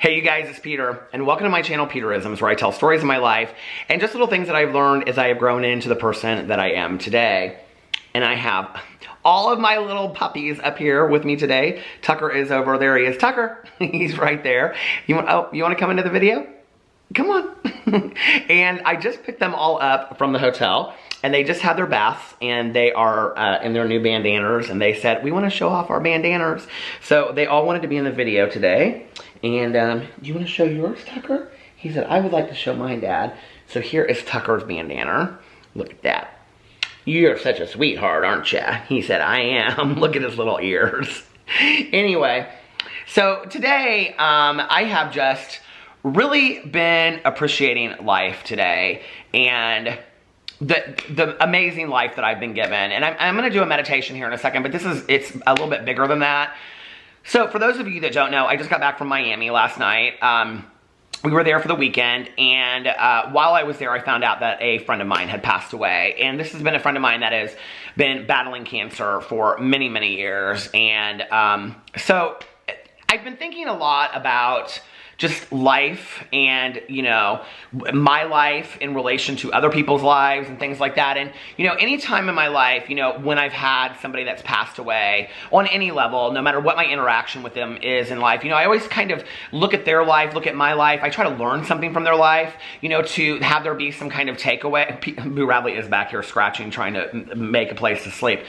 Hey you guys, it's Peter, and welcome to my channel, Peterisms, where I tell stories of my life and just little things that I've learned as I have grown into the person that I am today. And I have all of my little puppies up here with me today. Tucker is over there. He is. Tucker, he's right there. You want to come into the video? Come on. And I just picked them all up from the hotel, and they just had their baths, and they are in their new bandanas, and they said, we want to show off our bandanas. So they all wanted to be in the video today. And do you want to show yours, Tucker? He said, I would like to show mine, Dad. So here is Tucker's bandana. Look at that. You're such a sweetheart, aren't you? He said, I am. Look at his little ears. Anyway, so today I have just really been appreciating life today and the amazing life that I've been given. And I'm going to do a meditation here in a second, but it's a little bit bigger than that. So for those of you that don't know, I just got back from Miami last night. We were there for the weekend, and while I was there, I found out that a friend of mine had passed away. And this has been a friend of mine that has been battling cancer for many, many years. And so I've been thinking a lot about just life and, you know, my life in relation to other people's lives and things like that. And, you know, any time in my life, you know, when I've had somebody that's passed away on any level, no matter what my interaction with them is in life, you know, I always kind of look at their life, look at my life. I try to learn something from their life, you know, to have there be some kind of takeaway. Boo Radley is back here scratching, trying to make a place to sleep.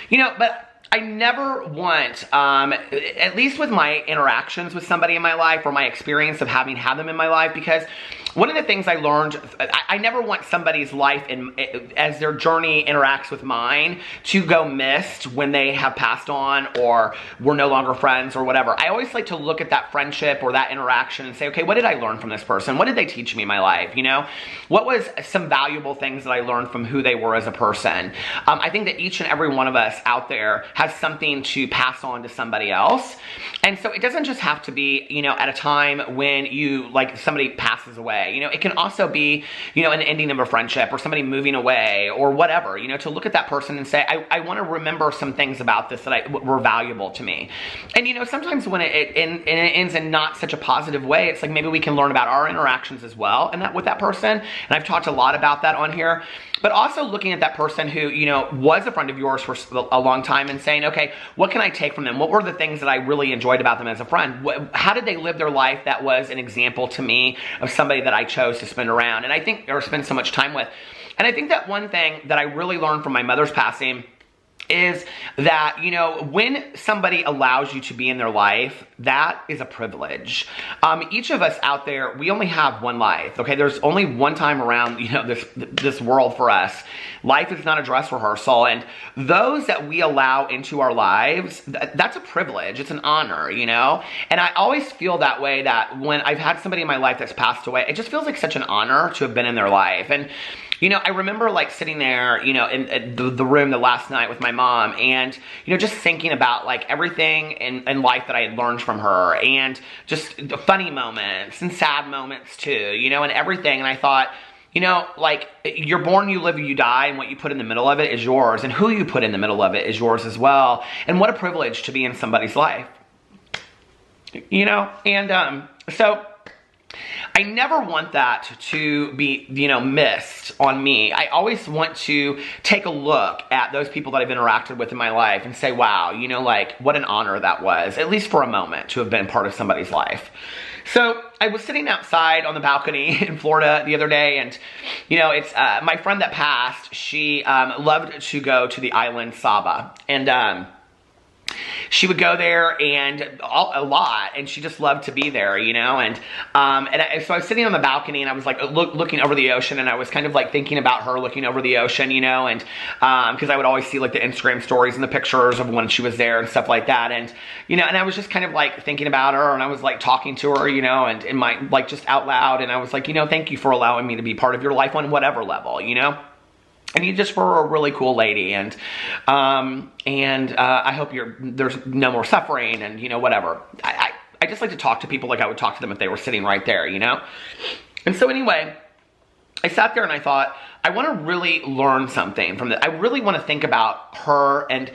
You know, but I never want, at least with my interactions with somebody in my life or my experience of having had them in my life, because one of the things I learned, I never want somebody's life, as their journey interacts with mine, to go missed when they have passed on or we're no longer friends or whatever. I always like to look at that friendship or that interaction and say, okay, what did I learn from this person? What did they teach me in my life, you know? What was some valuable things that I learned from who they were as a person? I think that each and every one of us out there has something to pass on to somebody else. And so it doesn't just have to be, you know, at a time when you, like, somebody passes away. You know, it can also be, you know, an ending of a friendship or somebody moving away or whatever, you know, to look at that person and say, I want to remember some things about this that were valuable to me. And, you know, sometimes when it ends in not such a positive way, it's like maybe we can learn about our interactions as well and that with that person. And I've talked a lot about that on here. But also looking at that person who, you know, was a friend of yours for a long time and saying, okay, what can I take from them? What were the things that I really enjoyed about them as a friend? How did they live their life that was an example to me of somebody that I chose to spend around and I think, or spend so much time with? And I think that one thing that I really learned from my mother's passing is that, you know, when somebody allows you to be in their life, that is a privilege. Each of us out there, we only have one life, okay? There's only one time around, you know, this world for us. Life is not a dress rehearsal, and those that we allow into our lives, that's a privilege. It's an honor, you know? And I always feel that way, that when I've had somebody in my life that's passed away, it just feels like such an honor to have been in their life. And you know, I remember like sitting there, you know, in the room the last night with my mom and, you know, just thinking about like everything in life that I had learned from her and just the funny moments and sad moments too, you know, and everything. And I thought, you know, like you're born, you live, you die, and what you put in the middle of it is yours, and who you put in the middle of it is yours as well. And what a privilege to be in somebody's life, you know? And so I never want that to be, you know, missed on me. I always want to take a look at those people that I've interacted with in my life and say, wow, you know, like what an honor that was, at least for a moment, to have been part of somebody's life. So I was sitting outside on the balcony in Florida the other day, and, you know, it's my friend that passed, she loved to go to the island Saba, and she would go there and a lot, and she just loved to be there, you know, and so I was sitting on the balcony, and I was like looking over the ocean, and I was kind of like thinking about her looking over the ocean, you know, and because I would always see like the Instagram stories and the pictures of when she was there and stuff like that, and, you know, and I was just kind of like thinking about her, and I was like talking to her, you know, and in my, like, just out loud, and I was like, you know, thank you for allowing me to be part of your life on whatever level, you know. And you just were a really cool lady, and I hope there's no more suffering, and, you know, whatever. I just like to talk to people like I would talk to them if they were sitting right there, you know? And so anyway, I sat there and I thought, I want to really learn something from this. I really want to think about her and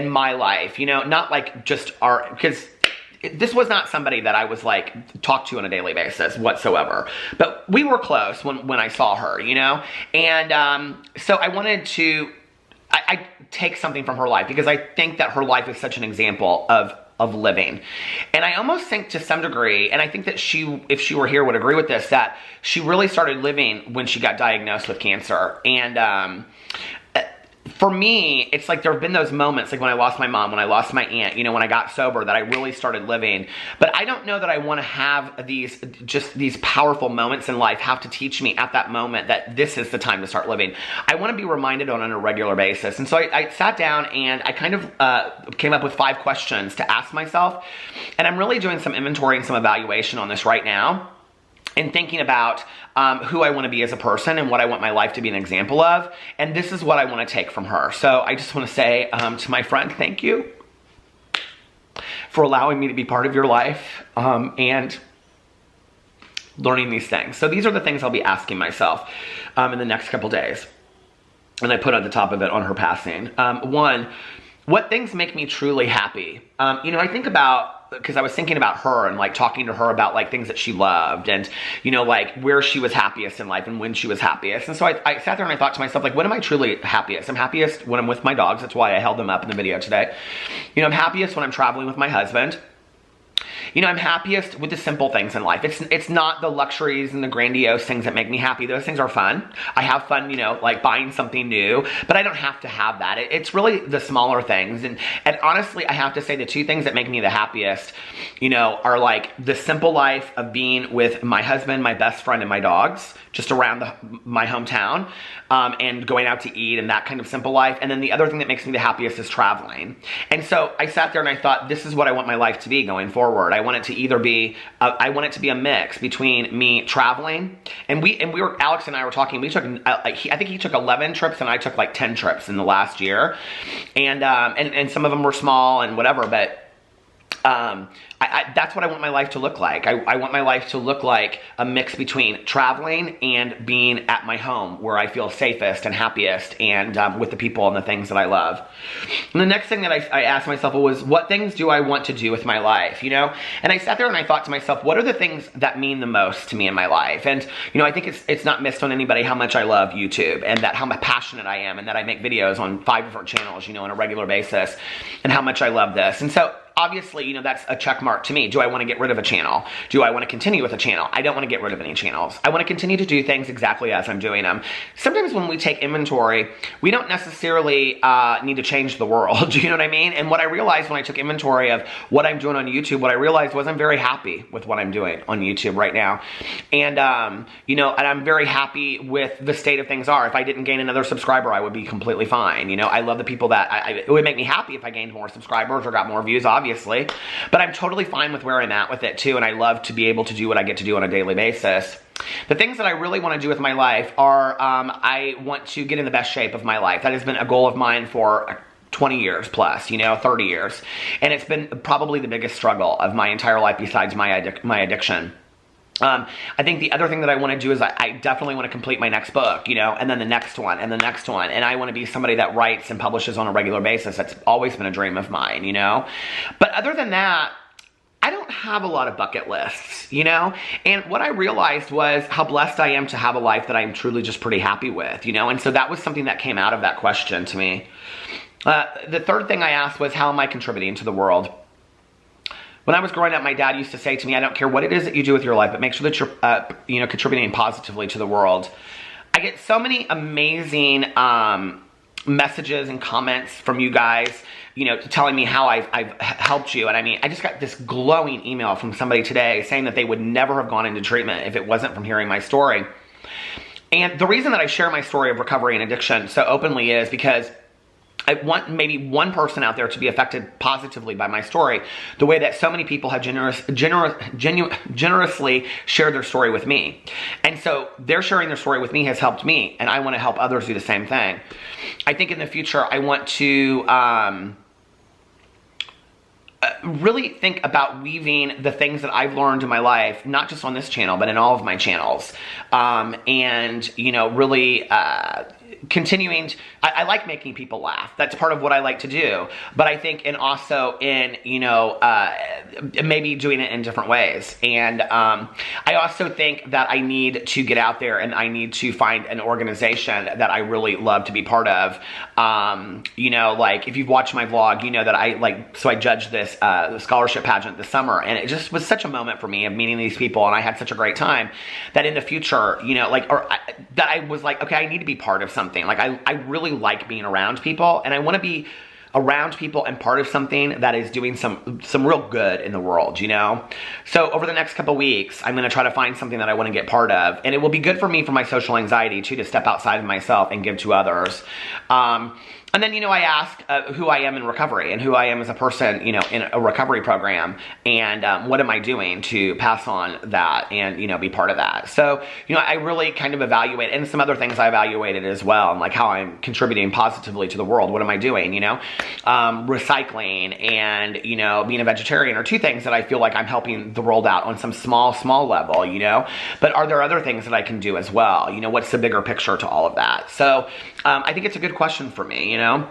my life, you know, not like just our, because this was not somebody that I was like, talk to on a daily basis whatsoever. But we were close when I saw her, you know? And so I wanted to, I take something from her life because I think that her life is such an example of living. And I almost think to some degree, and I think that she, if she were here, would agree with this, that she really started living when she got diagnosed with cancer. And for me, it's like there have been those moments, like when I lost my mom, when I lost my aunt, you know, when I got sober, that I really started living. But I don't know that I want to have these powerful moments in life have to teach me at that moment that this is the time to start living. I want to be reminded on a regular basis. And so I sat down and I kind of came up with 5 questions to ask myself. And I'm really doing some inventory and some evaluation on this right now, and thinking about who I want to be as a person and what I want my life to be an example of. And this is what I want to take from her. So I just want to say to my friend, thank you for allowing me to be part of your life and learning these things. So these are the things I'll be asking myself in the next couple days. And I put at the top of it on her passing. 1, what things make me truly happy? You know, I think about, because I was thinking about her and like talking to her about like things that she loved and, you know, like where she was happiest in life and when she was happiest. And so I sat there and I thought to myself, like, when am I truly happiest? I'm happiest when I'm with my dogs. That's why I held them up in the video today. You know, I'm happiest when I'm traveling with my husband. You know, I'm happiest with the simple things in life. It's not the luxuries and the grandiose things that make me happy. Those things are fun. I have fun, you know, like buying something new, but I don't have to have that. It's really the smaller things. And honestly, I have to say the 2 things that make me the happiest, you know, are like the simple life of being with my husband, my best friend, and my dogs, just around my hometown, and going out to eat and that kind of simple life. And then the other thing that makes me the happiest is traveling. And so I sat there and I thought, this is what I want my life to be going forward. I want it to either be, I want it to be a mix between me traveling, and Alex and I were talking, we took, I think he took 11 trips and I took like 10 trips in the last year. And some of them were small and whatever, but that's what I want my life to look like. I want my life to look like a mix between traveling and being at my home where I feel safest and happiest and with the people and the things that I love. And the next thing that I asked myself was, what things do I want to do with my life, you know? And I sat there and I thought to myself, what are the things that mean the most to me in my life? And, you know, I think it's not missed on anybody how much I love YouTube and that how passionate I am and that I make videos on 5 different channels, you know, on a regular basis, and how much I love this. And so obviously, you know, that's a check mark to me. Do I want to get rid of a channel? Do I want to continue with a channel? I don't want to get rid of any channels. I want to continue to do things exactly as I'm doing them. Sometimes when we take inventory, we don't necessarily need to change the world. Do you know what I mean? And what I realized when I took inventory of what I'm doing on YouTube, what I realized was I'm very happy with what I'm doing on YouTube right now. And, you know, and I'm very happy with the state of things are. If I didn't gain another subscriber, I would be completely fine. You know, I love the people that, it would make me happy if I gained more subscribers or got more views, obviously. But I'm totally fine with where I'm at with it too, and I love to be able to do what I get to do on a daily basis. The things that I really want to do with my life are, I want to get in the best shape of my life. That has been a goal of mine for 20 years plus, you know, 30 years. And it's been probably the biggest struggle of my entire life besides my addiction. I think the other thing that I want to do is I definitely want to complete my next book, you know, and then the next one, and the next one. And I want to be somebody that writes and publishes on a regular basis. That's always been a dream of mine, you know. But other than that, I don't have a lot of bucket lists, you know. And what I realized was how blessed I am to have a life that I'm truly just pretty happy with, you know. And so that was something that came out of that question to me. The third thing I asked was, how am I contributing to the world? When I was growing up, my dad used to say to me, I don't care what it is that you do with your life, but make sure that you're, you know, contributing positively to the world. I get so many amazing messages and comments from you guys, you know, telling me how I've helped you. And I mean, I just got this glowing email from somebody today saying that they would never have gone into treatment if it wasn't from hearing my story. And the reason that I share my story of recovery and addiction so openly is because I want maybe one person out there to be affected positively by my story, the way that so many people have generously shared their story with me. And so their sharing their story with me has helped me, and I want to help others do the same thing. I think in the future, I want to really think about weaving the things that I've learned in my life, not just on this channel, but in all of my channels. And, you know, really continuing, I like making people laugh. That's part of what I like to do. But I think, and also in, you know, maybe doing it in different ways. And I also think that I need to get out there and I need to find an organization that I really love to be part of. You know, like if you've watched my vlog, you know that I judged this scholarship pageant this summer, and it just was such a moment for me of meeting these people, and I had such a great time that in the future, you know, like, that I was like, okay, I need to be part of something. Like I really like being around people, and I want to be around people and part of something that is doing some real good in the world, you know? So over the next couple weeks, I'm going to try to find something that I want to get part of, and it will be good for me for my social anxiety too, to step outside of myself and give to others. And then, you know, I ask who I am in recovery and who I am as a person, you know, in a recovery program, and what am I doing to pass on that and, you know, be part of that. So, you know, I really kind of evaluate, and some other things I evaluated as well, and like how I'm contributing positively to the world. What am I doing, you know? Recycling and, you know, being a vegetarian are two things that I feel like I'm helping the world out on some small level, you know? But are there other things that I can do as well? You know, what's the bigger picture to all of that? So I think it's a good question for me, you know?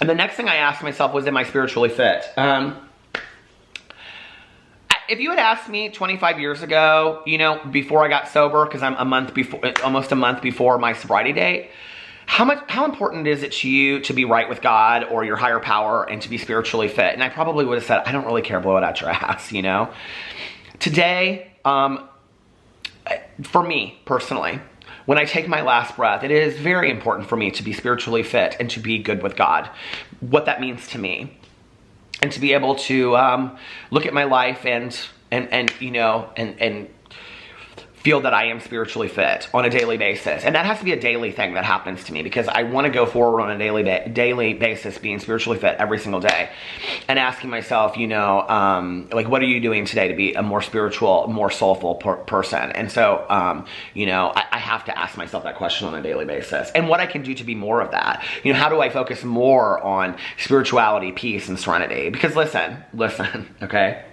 And the next thing I asked myself was, am I spiritually fit? If you had asked me 25 years ago, you know, before I got sober, because I'm almost a month before my sobriety date, how important is it to you to be right with God or your higher power and to be spiritually fit? And I probably would have said, I don't really care, blow it out your ass, you know? Today, for me personally, when I take my last breath, it is very important for me to be spiritually fit and to be good with God, what that means to me, and to be able to look at my life and you know, and feel that I am spiritually fit on a daily basis. And that has to be a daily thing that happens to me, because I want to go forward on a daily basis being spiritually fit every single day, and asking myself, you know, like, what are you doing today to be a more spiritual, more soulful person? And so, you know, I have to ask myself that question on a daily basis, and what I can do to be more of that. You know, how do I focus more on spirituality, peace, and serenity? Because listen, okay?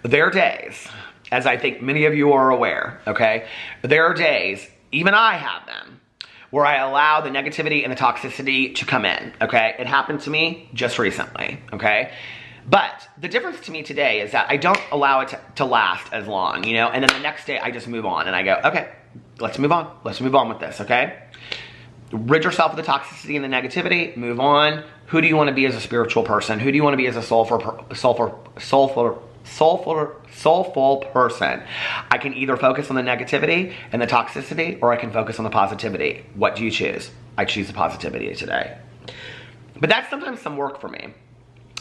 There are days, as I think many of you are aware, okay? There are days, even I have them, where I allow the negativity and the toxicity to come in, okay? It happened to me just recently, okay? But the difference to me today is that I don't allow it to last as long, you know? And then the next day I just move on, and I go, okay, let's move on. Let's move on with this, okay? Rid yourself of the toxicity and the negativity, move on. Who do you want to be as a spiritual person? Who do you want to be as a soulful person? I can either focus on the negativity and the toxicity, or I can focus on the positivity. What do you choose? I choose the positivity today. But that's sometimes some work for me.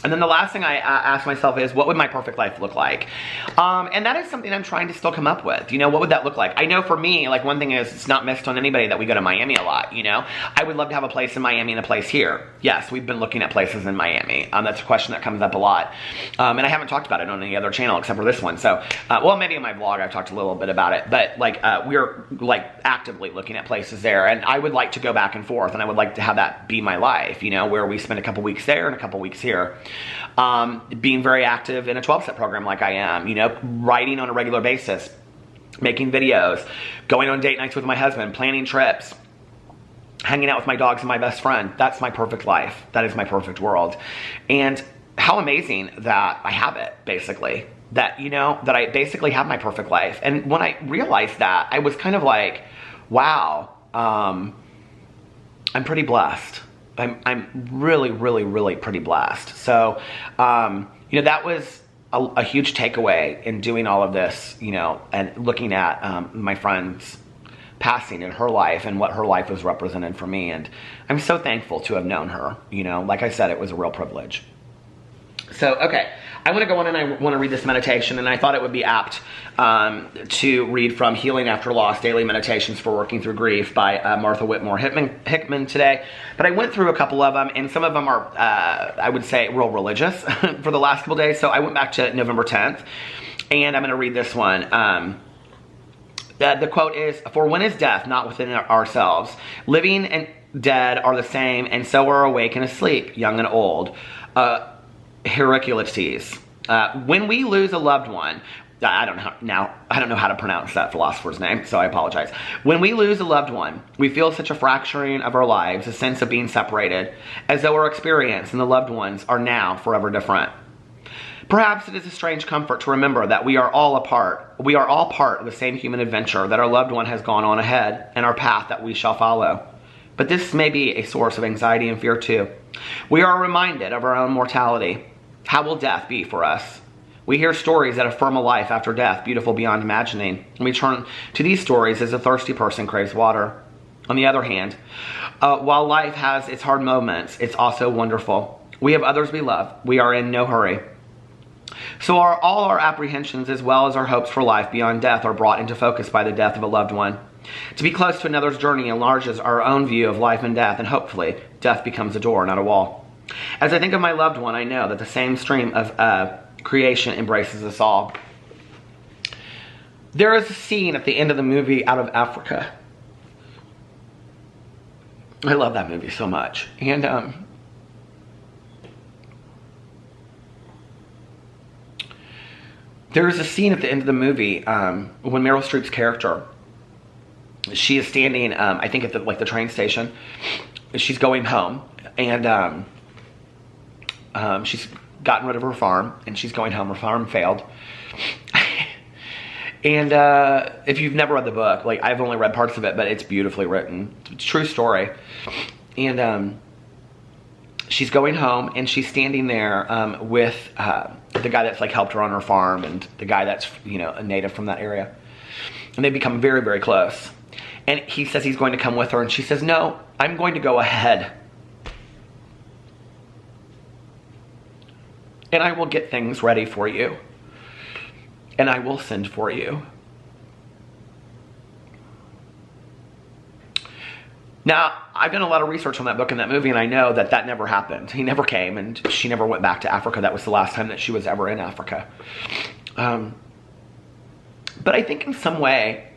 And then the last thing I ask myself is, what would my perfect life look like? And that is something I'm trying to still come up with. You know, what would that look like? I know for me, like, one thing is, it's not missed on anybody that we go to Miami a lot, you know? I would love to have a place in Miami and a place here. Yes, we've been looking at places in Miami. That's a question that comes up a lot. And I haven't talked about it on any other channel except for this one. So, well, maybe in my vlog I've talked a little bit about it. But, like, we're, like, actively looking at places there. And I would like to go back and forth. And I would like to have that be my life, you know, where we spend a couple weeks there and a couple weeks here. Being very active in a 12-step program like I am, you know, writing on a regular basis, making videos, going on date nights with my husband, planning trips, hanging out with my dogs and my best friend. That's my perfect life. That is my perfect world. And how amazing that I have it, basically. That, you know, that I basically have my perfect life. And when I realized that, I was kind of like, wow, I'm pretty blessed. I'm really pretty blessed. So, you know, that was a huge takeaway in doing all of this, you know, and looking at my friend's passing in her life and what her life was represented for me. And I'm so thankful to have known her, you know. Like I said, it was a real privilege. So, okay, I want to go on and I want to read this meditation, and I thought it would be apt to read from Healing After Loss, Daily Meditations for Working Through Grief by Martha Whitmore Hickman today. But I went through a couple of them, and some of them are, I would say, real religious for the last couple days. So I went back to November 10th, and I'm going to read this one. The quote is, "For when is death not within ourselves? Living and dead are the same, and so are awake and asleep, young and old." Heraclitus. When we lose a loved one, I don't know how to pronounce that philosopher's name, so I apologize. When we lose a loved one, we feel such a fracturing of our lives, a sense of being separated, as though our experience and the loved ones are now forever different. Perhaps it is a strange comfort to remember that we are all part of the same human adventure, that our loved one has gone on ahead and our path that we shall follow. But this may be a source of anxiety and fear too. We are reminded of our own mortality. How will death be for us? We hear stories that affirm a life after death, beautiful beyond imagining. And we turn to these stories as a thirsty person craves water. On the other hand, while life has its hard moments, it's also wonderful. We have others we love. We are in no hurry. So all our apprehensions as well as our hopes for life beyond death are brought into focus by the death of a loved one. To be close to another's journey enlarges our own view of life and death, and hopefully death becomes a door, not a wall. As I think of my loved one, I know that the same stream of creation embraces us all. There is a scene at the end of the movie Out of Africa. I love that movie so much. And there is a scene at the end of the movie when Meryl Streep's character, she is standing, I think at the train station. She's going home, and she's gotten rid of her farm, and she's going home. Her farm failed. And if you've never read the book, like, I've only read parts of it, but it's beautifully written. It's a true story. And she's going home, and she's standing there with the guy that's like helped her on her farm, and the guy that's, you know, a native from that area. And they become very, very close. And he says he's going to come with her, and she says, "No, I'm going to go ahead. And I will get things ready for you. And I will send for you." Now, I've done a lot of research on that book and that movie, and I know that that never happened. He never came, and she never went back to Africa. That was the last time that she was ever in Africa. But I think in some way,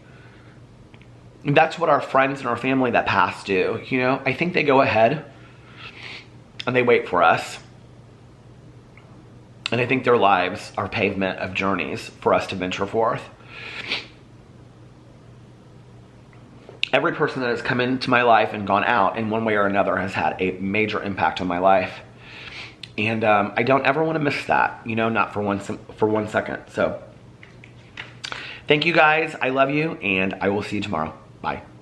that's what our friends and our family that pass do, you know? I think they go ahead, and they wait for us. And I think their lives are pavement of journeys for us to venture forth. Every person that has come into my life and gone out in one way or another has had a major impact on my life. And I don't ever want to miss that, you know, not for one second. So thank you guys. I love you, and I will see you tomorrow. Bye.